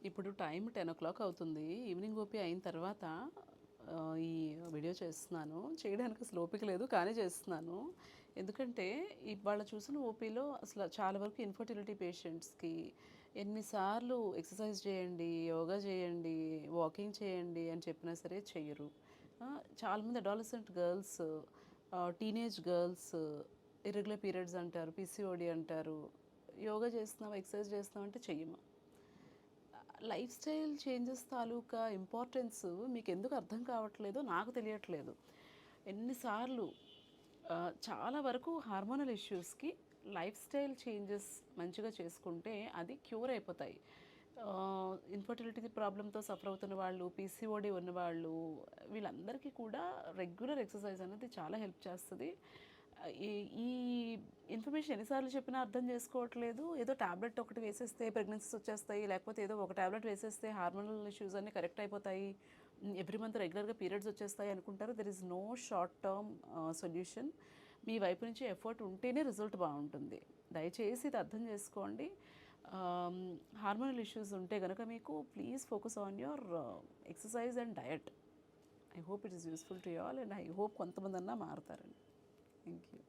ఇప్పుడు టైం 10:00 అవుతుంది. Evening OP అయిన తర్వాత ఈ వీడియో చేస్తున్నాను. చేయడానికి అసలు ఓపిక లేదు కానీ చేస్తున్నాను. ఎందుకంటే ఇవాళ చూసిన ఓపీలో అసలు చాలా వరకు ఇన్ఫర్టిలిటీ పేషెంట్స్‌కి ఎన్నిసార్లు ఎక్సర్సైజ్ చేయండి, యోగా చేయండి, వాకింగ్ చేయండి అని చెప్పినా సరే చెయ్యరు. చాలామంది adolescent girls, teenage girls irregular periods అంటారు, పీసీఓడీ అంటారు. యోగా చేస్తున్నావా, ఎక్సర్సైజ్ చేస్తున్నావా అంటే చెయ్యము. లైఫ్ స్టైల్ చేంజెస్ తాలూకా ఇంపార్టెన్స్ మీకు ఎందుకు అర్థం కావట్లేదో నాకు తెలియట్లేదు. ఎన్నిసార్లు చాలా వరకు హార్మోనల్ ఇష్యూస్కి లైఫ్ స్టైల్ చేంజెస్ మంచిగా చేసుకుంటే అది క్యూర్ అయిపోతాయి. ఇన్ఫర్టిలిటీ ప్రాబ్లంతో సఫర్ అవుతున్న వాళ్ళు, పీసీఓడి ఉన్నవాళ్ళు, వీళ్ళందరికీ కూడా రెగ్యులర్ ఎక్సర్సైజ్ అనేది చాలా హెల్ప్ చేస్తుంది. ఈ ఈ ఇన్ఫర్మేషన్ ఎన్నిసార్లు చెప్పినా అర్థం చేసుకోవట్లేదు. ఏదో టాబ్లెట్ ఒకటి వేసేస్తే ప్రెగ్నెన్సీస్ వచ్చేస్తాయి, లేకపోతే ఏదో ఒక టాబ్లెట్ వేసేస్తే హార్మోనల్ ఇష్యూస్ అన్నీ కరెక్ట్ అయిపోతాయి, ఎవ్రీ మంత్ రెగ్యులర్గా పీరియడ్స్ వచ్చేస్తాయి అనుకుంటారు. There is no short term solution. మీ వైపు నుంచి ఎఫర్ట్ ఉంటేనే రిజల్ట్ బాగుంటుంది. దయచేసి ఇది అర్థం చేసుకోండి. హార్మోనల్ ఇష్యూస్ ఉంటే కనుక మీకు please focus on your exercise and diet. I hope it is useful to you all and I hope కొంతమంది అన్నా మారుతారండి. Thank you.